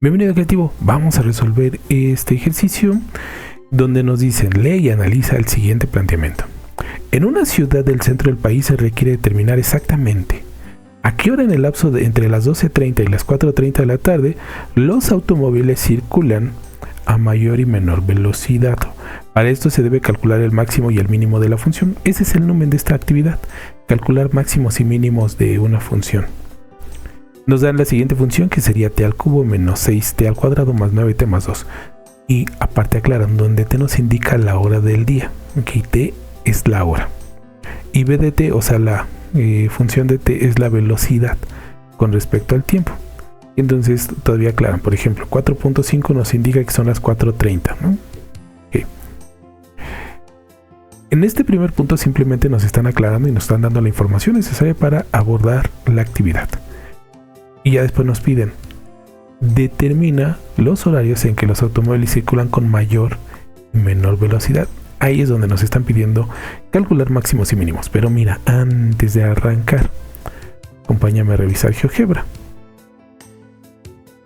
Bienvenido creativo, vamos a resolver este ejercicio donde nos dicen lee y analiza el siguiente planteamiento. En una ciudad del centro del país se requiere determinar exactamente a qué hora en el lapso de entre las 12:30 y las 4:30 de la tarde los automóviles circulan a mayor y menor velocidad. Para esto se debe calcular el máximo y el mínimo de la función. Ese es el numen de esta actividad, calcular máximos y mínimos de una función. Nos dan la siguiente función, que sería t al cubo menos 6t al cuadrado más 9t más 2. Y aparte aclaran, donde t nos indica la hora del día. Ok, t es la hora. Y b de t, o sea, la función de t es la velocidad con respecto al tiempo. Entonces todavía aclaran, por ejemplo, 4.5 nos indica que son las 4:30, ¿no? Okay. En este primer punto simplemente nos están aclarando y nos están dando la información necesaria para abordar la actividad. Y ya después nos piden, determina los horarios en que los automóviles circulan con mayor y menor velocidad. Ahí es donde nos están pidiendo calcular máximos y mínimos. Pero mira, antes de arrancar, acompáñame a revisar GeoGebra.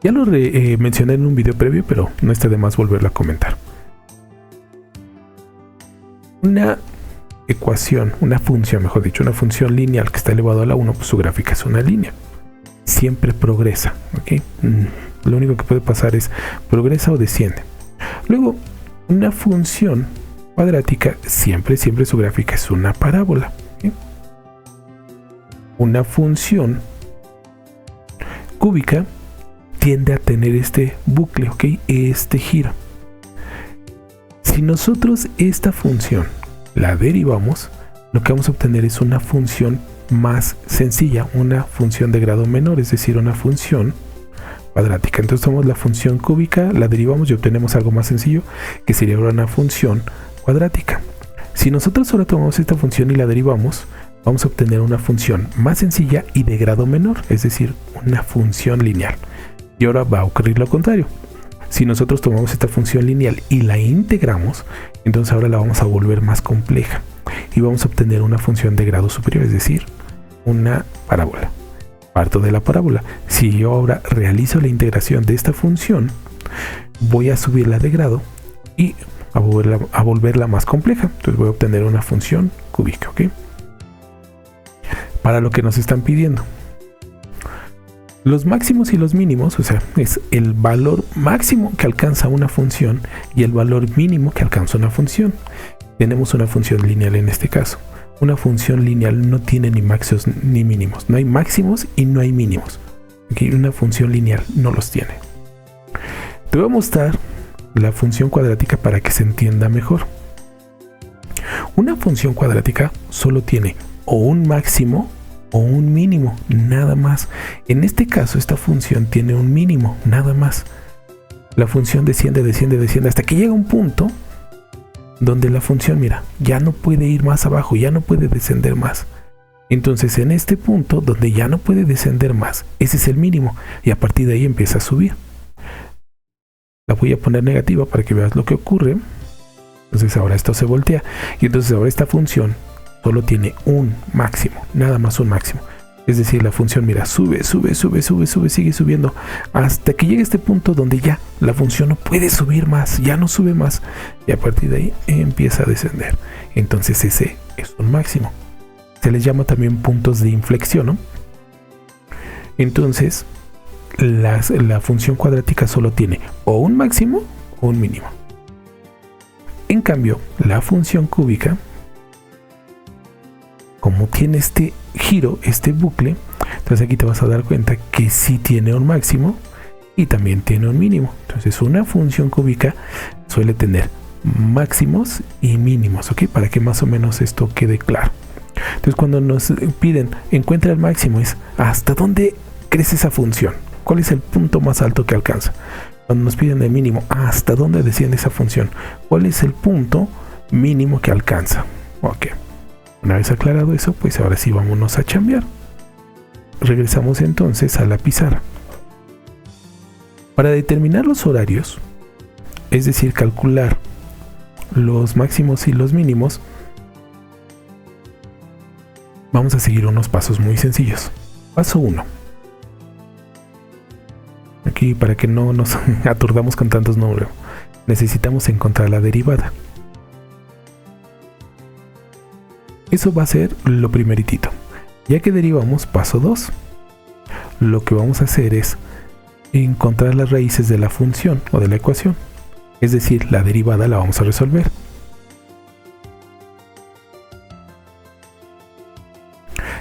Ya lo mencioné en un video previo, pero no está de más volverlo a comentar. Una ecuación, una función, mejor dicho, una función lineal que está elevado a la 1, pues su gráfica es una línea. Siempre progresa, ¿ok? Lo único que puede pasar es progresa o desciende. Luego, una función cuadrática, siempre su gráfica es una parábola, ¿ok? Una función cúbica tiende a tener este bucle, ¿ok? Este giro. Si nosotros esta función la derivamos, lo que vamos a obtener es una función más sencilla, una función de grado menor, es decir, una función cuadrática. Entonces tomamos la función cúbica, la derivamos y obtenemos algo más sencillo, que sería ahora una función cuadrática. Si nosotros ahora tomamos esta función y la derivamos, vamos a obtener una función más sencilla y de grado menor, es decir, una función lineal. Y ahora va a ocurrir lo contrario. Si nosotros tomamos esta función lineal y la integramos, entonces ahora la vamos a volver más compleja y vamos a obtener una función de grado superior, es decir, una parábola. Parto de la parábola. Si yo ahora realizo la integración de esta función, voy a subirla de grado y a volverla más compleja. Entonces voy a obtener una función cúbica, ¿ok? Para lo que nos están pidiendo, los máximos y los mínimos, o sea, es el valor máximo que alcanza una función y el valor mínimo que alcanza una función. Tenemos una función lineal en este caso. Una función lineal no tiene ni máximos ni mínimos. No hay máximos y no hay mínimos. Aquí una función lineal no los tiene. Te voy a mostrar la función cuadrática para que se entienda mejor. Una función cuadrática solo tiene o un máximo o un mínimo, nada más. En este caso, esta función tiene un mínimo, nada más. La función desciende hasta que llega a un punto donde la función, mira, ya no puede ir más abajo, ya no puede descender más. Entonces, en este punto donde ya no puede descender más, ese es el mínimo, y a partir de ahí empieza a subir. La voy a poner negativa para que veas lo que ocurre. Entonces ahora esto se voltea, y entonces ahora esta función solo tiene un máximo, nada más un máximo. Es decir, la función, mira, sube, sigue subiendo hasta que llega a este punto donde ya la función no puede subir más, ya no sube más, y a partir de ahí empieza a descender. Entonces ese es un máximo. Se les llama también puntos de inflexión, ¿no? Entonces la función cuadrática solo tiene o un máximo o un mínimo. En cambio, la función cúbica, como tiene este giro, este bucle, entonces aquí te vas a dar cuenta que sí tiene un máximo y también tiene un mínimo. Entonces una función cúbica suele tener máximos y mínimos, ¿ok? Para que más o menos esto quede claro. Entonces cuando nos piden encuentra el máximo, es hasta dónde crece esa función, cuál es el punto más alto que alcanza. Cuando nos piden el mínimo, hasta dónde desciende esa función, cuál es el punto mínimo que alcanza. Ok. Una vez aclarado eso, pues ahora sí vámonos a chambear. Regresamos entonces a la pizarra. Para determinar los horarios, es decir, calcular los máximos y los mínimos, vamos a seguir unos pasos muy sencillos. Paso 1. Ok, aquí para que no nos aturdamos con tantos números. Necesitamos encontrar la derivada. Eso va a ser lo primeritito. Ya que derivamos, paso 2. Lo que vamos a hacer es encontrar las raíces de la función o de la ecuación. Es decir, la derivada la vamos a resolver.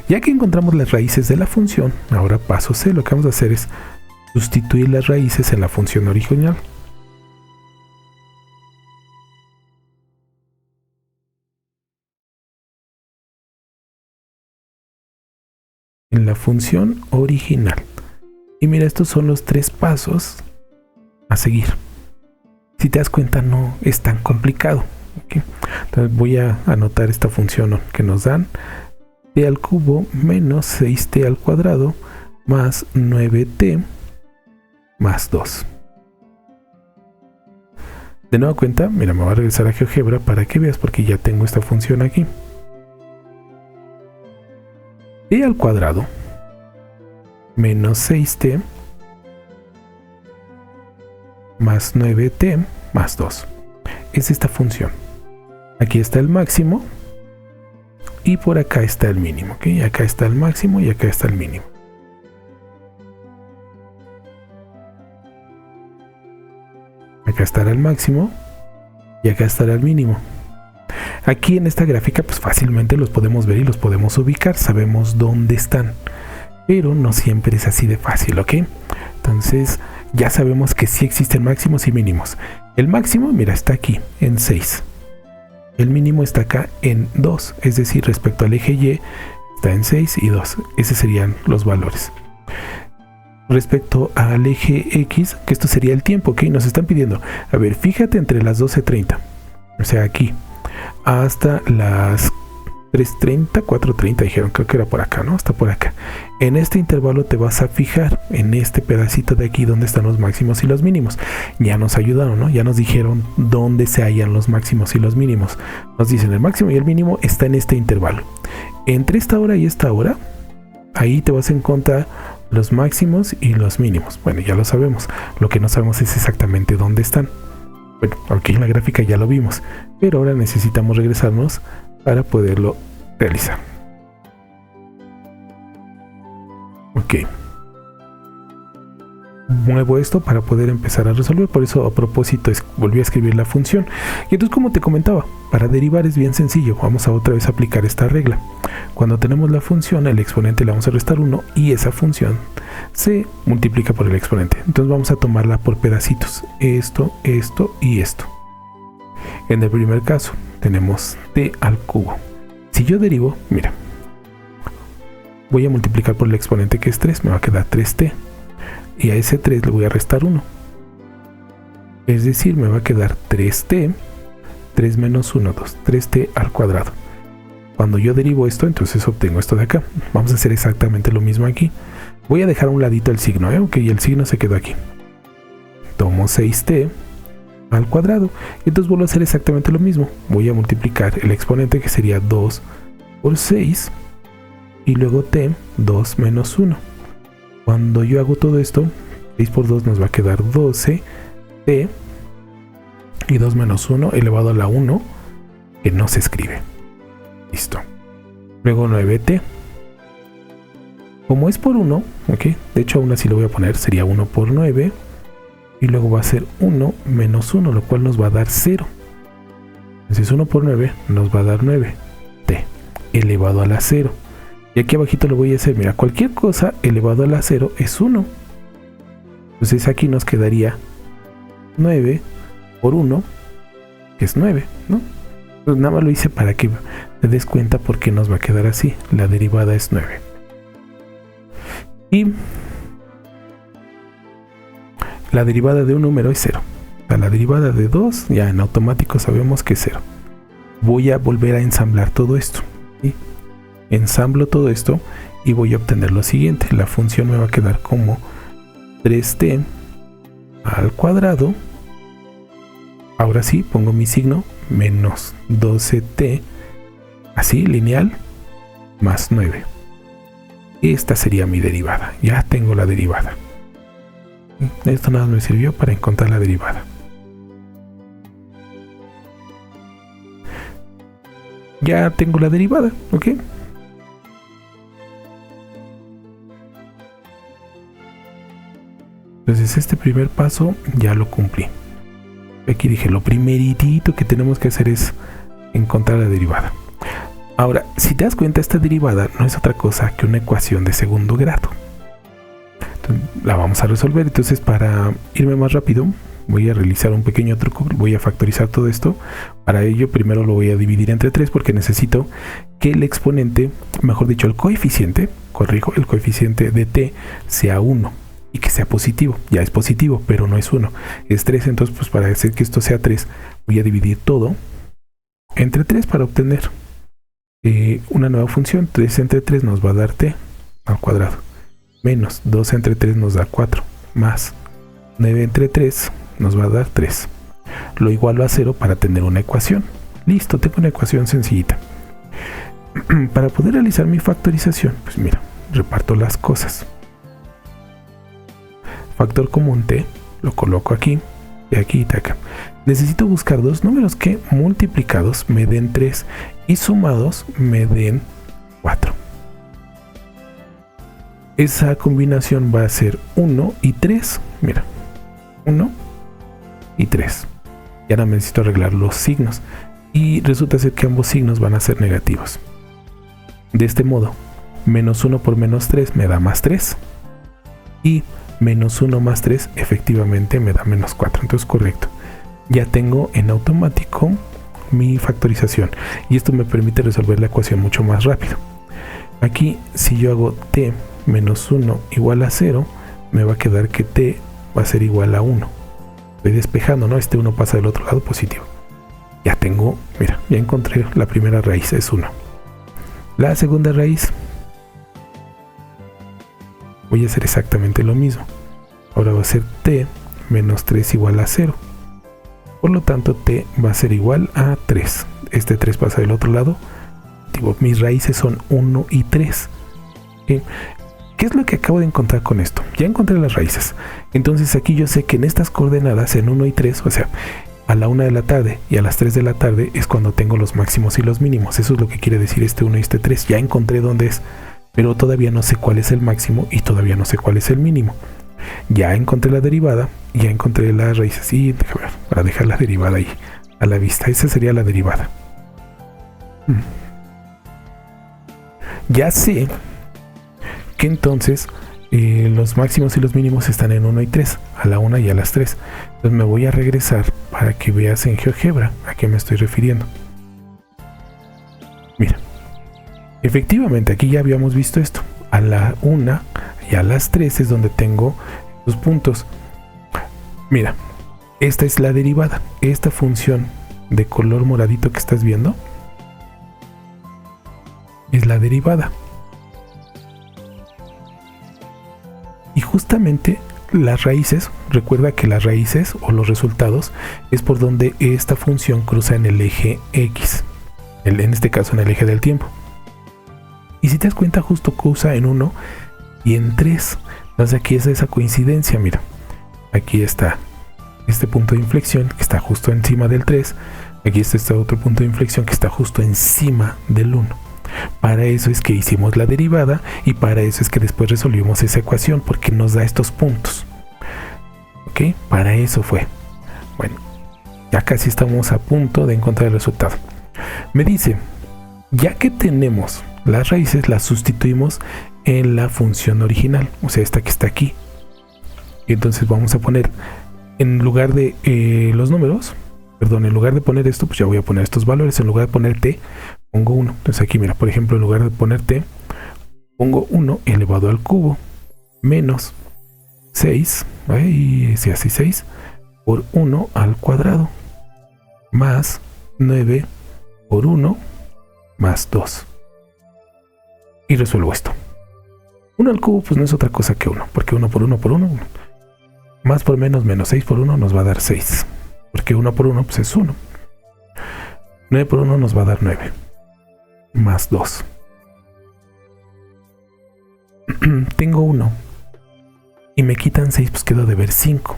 Ya que encontramos las raíces de la función, ahora paso C, lo que vamos a hacer es sustituir las raíces en la función original. En la función original. Y mira, estos son los 3 pasos a seguir. Si te das cuenta, no es tan complicado. ¿Okay? Entonces voy a anotar esta función que nos dan. T al cubo menos 6t al cuadrado más 9t más 2. De nueva cuenta, mira, me voy a regresar a GeoGebra para que veas, porque ya tengo esta función aquí. T al cuadrado menos 6t más 9t más 2. Es esta función. Aquí está el máximo y por acá está el mínimo. ¿Okay? Acá está el máximo y acá está el mínimo. Acá estará el máximo y acá estará el mínimo. Aquí en esta gráfica pues fácilmente los podemos ver y los podemos ubicar, sabemos dónde están, pero no siempre es así de fácil, ¿ok? Entonces ya sabemos que sí existen máximos y mínimos. El máximo, mira, está aquí en 6. El mínimo está acá en 2, es decir, respecto al eje Y está en 6 y 2. Esos serían los valores. Respecto al eje X, que esto sería el tiempo, ¿ok? Nos están pidiendo, a ver, fíjate entre las 12:30, o sea, aquí, hasta las 3:30, 4:30 dijeron, creo que era por acá, ¿no? Hasta por acá. En este intervalo te vas a fijar en este pedacito de aquí donde están los máximos y los mínimos. Ya nos ayudaron, ¿no? Ya nos dijeron dónde se hallan los máximos y los mínimos. Nos dicen el máximo y el mínimo está en este intervalo. Entre esta hora y esta hora, ahí te vas a encontrar los máximos y los mínimos. Bueno, ya lo sabemos. Lo que no sabemos es exactamente dónde están. Bueno, aquí en la gráfica ya lo vimos, pero ahora necesitamos regresarnos para poderlo realizar. Ok. Muevo esto para poder empezar a resolver, por eso a propósito volví a escribir la función. Y entonces, como te comentaba, para derivar es bien sencillo. Vamos a otra vez aplicar esta regla. Cuando tenemos la función, el exponente le vamos a restar 1 y esa función se multiplica por el exponente. Entonces vamos a tomarla por pedacitos. Esto, esto y esto. En el primer caso tenemos t al cubo. Si yo derivo, mira, voy a multiplicar por el exponente que es 3, me va a quedar 3t. Y a ese 3 le voy a restar 1. Es decir, me va a quedar 3t, 3 menos 1, 2, 3t al cuadrado. Cuando yo derivo esto, entonces obtengo esto de acá. Vamos a hacer exactamente lo mismo aquí. Voy a dejar a un ladito el signo, ok, y el signo se quedó aquí. Tomo 6t al cuadrado. Y entonces vuelvo a hacer exactamente lo mismo. Voy a multiplicar el exponente, que sería 2 por 6. Y luego t, 2 menos 1. Cuando yo hago todo esto, 6 por 2 nos va a quedar 12t y 2 menos 1 elevado a la 1, que no se escribe. Listo. Luego 9t. Como es por 1, ok, de hecho aún así lo voy a poner, sería 1 por 9. Y luego va a ser 1 menos 1, lo cual nos va a dar 0. Entonces 1 por 9 nos va a dar 9t elevado a la 0. Y aquí abajito lo voy a hacer, mira, cualquier cosa elevado a la 0 es 1. Entonces aquí nos quedaría 9 por 1, que es 9, ¿no? Pues nada más lo hice para que te des cuenta por qué nos va a quedar así. La derivada es 9. Y la derivada de un número es 0. La derivada de 2, ya en automático sabemos que es 0. Voy a volver a ensamblar todo esto, ¿sí? Ensamblo todo esto y voy a obtener lo siguiente. La función me va a quedar como 3t al cuadrado. Ahora sí, pongo mi signo, menos 12t, así, lineal, más 9. Esta sería mi derivada. Ya tengo la derivada. Esto nada más me sirvió para encontrar la derivada. Ya tengo la derivada, ¿ok? Entonces este primer paso ya lo cumplí. Aquí dije, lo primeritito que tenemos que hacer es encontrar la derivada. Ahora, si te das cuenta, esta derivada no es otra cosa que una ecuación de segundo grado. Entonces, la vamos a resolver. Entonces, para irme más rápido, voy a realizar un pequeño truco. Voy a factorizar todo esto. Para ello, primero lo voy a dividir entre 3 porque necesito que el exponente, mejor dicho, el coeficiente, corrijo, el coeficiente de t sea 1 y que sea positivo. Ya es positivo, pero no es 1, es 3. Entonces, pues para hacer que esto sea 3, voy a dividir todo entre 3 para obtener una nueva función. 3 entre 3 nos va a dar t al cuadrado, menos 2 entre 3 nos da 4, más 9 entre 3 nos va a dar 3. Lo igualo a 0 para tener una ecuación. Listo, tengo una ecuación sencillita. Para poder realizar mi factorización, pues mira, reparto las cosas. Factor común t, lo coloco aquí, y aquí y acá. Necesito buscar dos números que multiplicados me den 3 y sumados me den 4. Esa combinación va a ser 1 y 3. Mira, 1 y 3. Y ahora necesito arreglar los signos. Y resulta ser que ambos signos van a ser negativos. De este modo, menos 1 por menos 3 me da más 3. Y menos 1 más 3 efectivamente me da menos 4. Entonces, correcto. Ya tengo en automático mi factorización. Y esto me permite resolver la ecuación mucho más rápido. Aquí, si yo hago t menos 1 igual a 0, me va a quedar que t va a ser igual a 1. Estoy despejando, ¿no? Este 1 pasa del otro lado positivo. Ya tengo, mira, ya encontré la primera raíz, es 1. La segunda raíz, voy a hacer exactamente lo mismo. Ahora va a ser t menos 3 igual a 0. Por lo tanto, t va a ser igual a 3. Este 3 pasa del otro lado. Digo, mis raíces son 1 y 3. ¿Sí? ¿Qué es lo que acabo de encontrar con esto? Ya encontré las raíces. Entonces aquí yo sé que en estas coordenadas, en 1 y 3, o sea, a la 1 de la tarde y a las 3 de la tarde es cuando tengo los máximos y los mínimos. Eso es lo que quiere decir este 1 y este 3. Ya encontré dónde es, pero todavía no sé cuál es el máximo y todavía no sé cuál es el mínimo. Ya encontré la derivada, ya encontré las raíces. Y déjame ver, para dejar la derivada ahí a la vista. Esa sería la derivada. Ya sé que entonces los máximos y los mínimos están en 1 y 3, a la 1 y a las 3. Entonces me voy a regresar para que veas en GeoGebra a qué me estoy refiriendo. Mira, efectivamente aquí ya habíamos visto esto. A la 1 y a las 3 es donde tengo los puntos. Mira, esta es la derivada. Esta función de color moradito que estás viendo es la derivada. Y justamente las raíces, recuerda que las raíces o los resultados es por donde esta función cruza en el eje X, en este caso en el eje del tiempo. Y si te das cuenta, justo cruza en 1 y en 3. Entonces aquí es esa coincidencia, mira. Aquí está este punto de inflexión que está justo encima del 3. Aquí está este otro punto de inflexión que está justo encima del 1. Para eso es que hicimos la derivada y para eso es que después resolvimos esa ecuación, porque nos da estos puntos. ¿Ok? Para eso fue. Bueno, ya casi estamos a punto de encontrar el resultado. Me dice, ya que tenemos las raíces, las sustituimos en la función original, o sea, esta que está aquí. Y entonces vamos a poner, en lugar de los números, perdón, en lugar de poner esto, pues ya voy a poner estos valores. En lugar de poner t, pongo 1. Entonces aquí, mira, por ejemplo, en lugar de poner t, pongo 1 elevado al cubo menos 6, y si así 6, por 1 al cuadrado, más 9 por 1, más 2. Y resuelvo esto. 1 al cubo, pues no es otra cosa que 1, porque 1 por 1 por 1, más por menos, menos 6 por 1 nos va a dar 6. Porque 1 por 1 pues es 1. 9 por 1 nos va a dar 9. Más 2. Tengo 1. y me quitan 6, pues quedo a deber 5.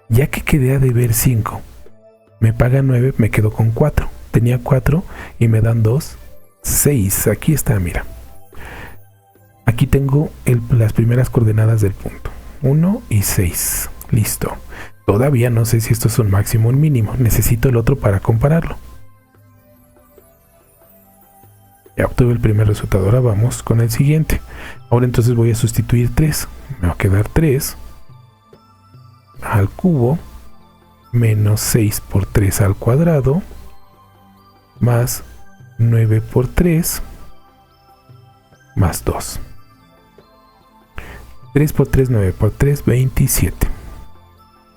Ya que quedé a deber 5, me pagan 9, me quedo con 4. Tenía 4 y me dan 2, 6. Aquí está, mira. Aquí tengo las primeras coordenadas del punto. 1 y 6. Listo. Todavía no sé si esto es un máximo o un mínimo. Necesito el otro para compararlo. Ya obtuve el primer resultado. Ahora vamos con el siguiente. Ahora entonces voy a sustituir 3. Me va a quedar 3 al cubo menos 6 por 3 al cuadrado más 9 por 3 más 2. 3 por 3, 9 por 3, 27.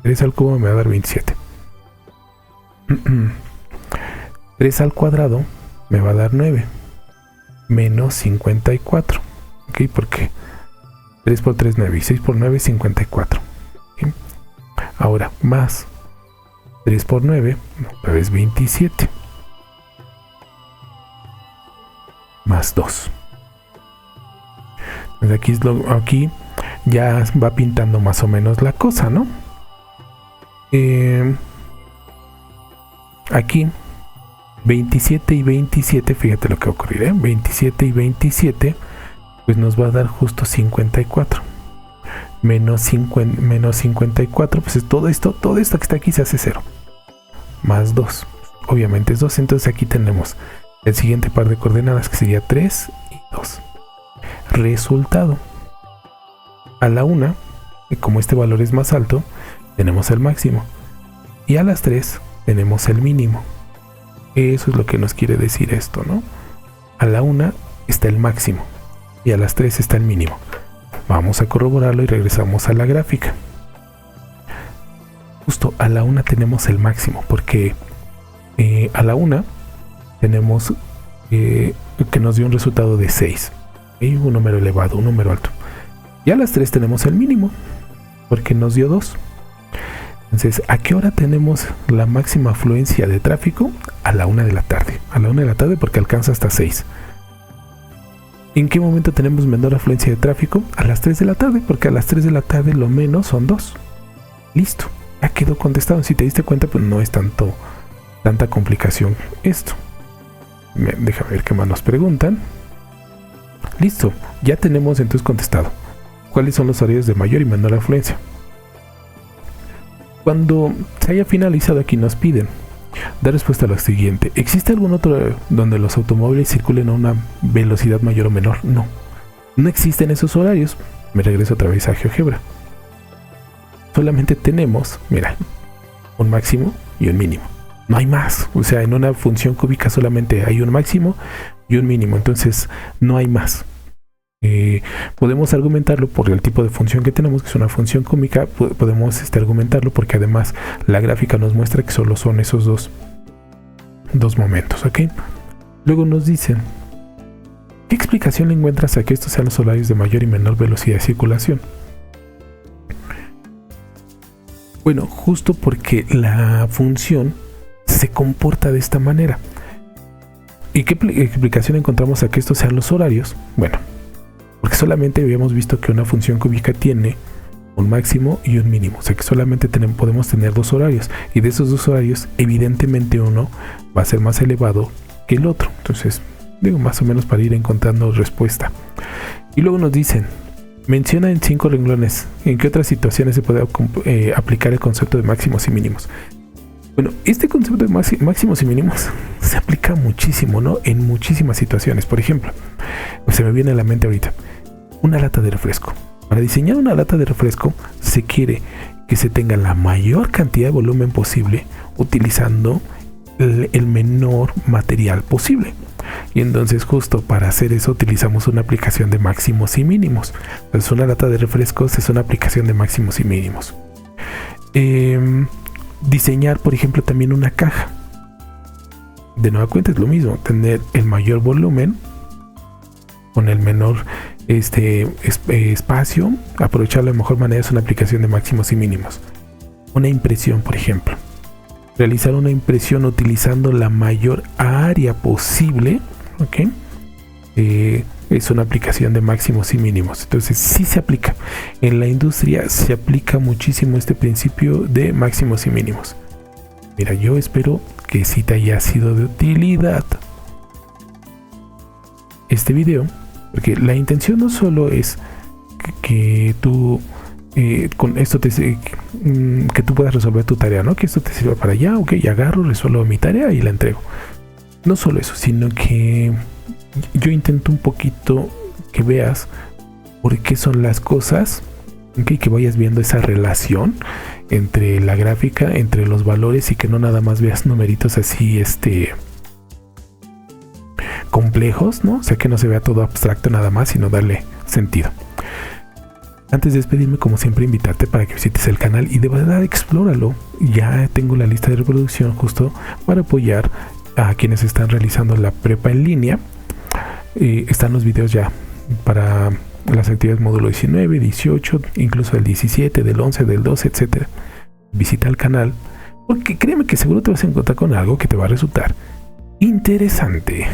3 al cubo me va a dar 27. 3 al cuadrado me va a dar 9. Menos 54. ¿Ok? Porque 3 por 3, 9. Y 6 por 9, 54. ¿Okay? Ahora, más 3 por 9, otra vez 27. Más 2. Entonces aquí ya va pintando más o menos la cosa, ¿no? Aquí 27 y 27, fíjate lo que va a ocurrir, 27 y 27 pues nos va a dar justo 54. Menos 54, pues es todo esto que está aquí se hace 0. Más 2, obviamente es 2, entonces aquí tenemos el siguiente par de coordenadas que sería 3 y 2. Resultado. A la 1, como este valor es más alto, tenemos el máximo. Y a las 3 tenemos el mínimo. Eso es lo que nos quiere decir esto, ¿no? A la 1 está el máximo y a las 3 está el mínimo. Vamos a corroborarlo y regresamos a la gráfica. Justo a la 1 tenemos el máximo porque a la 1 tenemos que nos dio un resultado de 6. ¿Okay? Un número elevado, un número alto. Y a las 3 tenemos el mínimo porque nos dio 2. Entonces, ¿a qué hora tenemos la máxima afluencia de tráfico? A la 1 de la tarde. A la 1 de la tarde porque alcanza hasta 6. ¿En qué momento tenemos menor afluencia de tráfico? A las 3 de la tarde, porque a las 3 de la tarde lo menos son 2. Listo, ya quedó contestado. Si te diste cuenta, pues no es tanta complicación esto. Déjame ver qué más nos preguntan. Listo, ya tenemos entonces contestado. ¿Cuáles son los horarios de mayor y menor afluencia? Cuando se haya finalizado aquí nos piden dar respuesta a lo siguiente. ¿Existe algún otro donde los automóviles circulen a una velocidad mayor o menor? No. No existen esos horarios. Me regreso otra vez a GeoGebra. Solamente tenemos, mira, un máximo y un mínimo. No hay más. O sea, en una función cúbica solamente hay un máximo y un mínimo. Entonces no hay más. Podemos argumentarlo por el tipo de función que tenemos, que es una función cúbica. Podemos argumentarlo porque además la gráfica nos muestra que solo son esos dos momentos, ¿ok? Luego nos dicen, ¿qué explicación le encuentras a que estos sean los horarios de mayor y menor velocidad de circulación? Bueno, justo porque la función se comporta de esta manera. ¿Y qué explicación encontramos a que estos sean los horarios? Bueno, porque solamente habíamos visto que una función cúbica tiene un máximo y un mínimo. O sea que solamente podemos tener dos horarios. Y de esos dos horarios, evidentemente uno va a ser más elevado que el otro. Entonces, digo, más o menos para ir encontrando respuesta. Y luego nos dicen, menciona en 5 renglones en qué otras situaciones se puede aplicar el concepto de máximos y mínimos. Bueno, este concepto de máximos y mínimos se aplica muchísimo, ¿no? En muchísimas situaciones. Por ejemplo, se me viene a la mente ahorita una lata de refresco. Para diseñar una lata de refresco se quiere que se tenga la mayor cantidad de volumen posible utilizando el menor material posible. Y entonces justo para hacer eso utilizamos una aplicación de máximos y mínimos. Entonces una lata de refrescos es una aplicación de máximos y mínimos. Diseñar, por ejemplo, también una caja. De nueva cuenta es lo mismo, tener el mayor volumen con el menor espacio, aprovecharlo de mejor manera es una aplicación de máximos y mínimos. Una impresión, por ejemplo. Realizar una impresión utilizando la mayor área posible, ¿ok? es una aplicación de máximos y mínimos. Entonces sí se aplica. En la industria se aplica muchísimo este principio de máximos y mínimos. Mira, yo espero que sí te haya sido de utilidad este video, porque la intención no solo es que tú con esto que tú puedas resolver tu tarea, ¿no? Que esto te sirva para allá, ok, agarro, resuelvo mi tarea y la entrego. No solo eso, sino que yo intento un poquito que veas por qué son las cosas, okay, que vayas viendo esa relación entre la gráfica, entre los valores, y que no nada más veas numeritos así complejos, ¿no? O sea, que no se vea todo abstracto nada más, sino darle sentido. Antes de despedirme, como siempre, invitarte para que visites el canal y de verdad explóralo. Ya tengo la lista de reproducción justo para apoyar a quienes están realizando la prepa en línea. Están los videos ya para las actividades módulo 19, 18, incluso del 17, del 11, del 12, etcétera. Visita el canal, porque créeme que seguro te vas a encontrar con algo que te va a resultar interesante.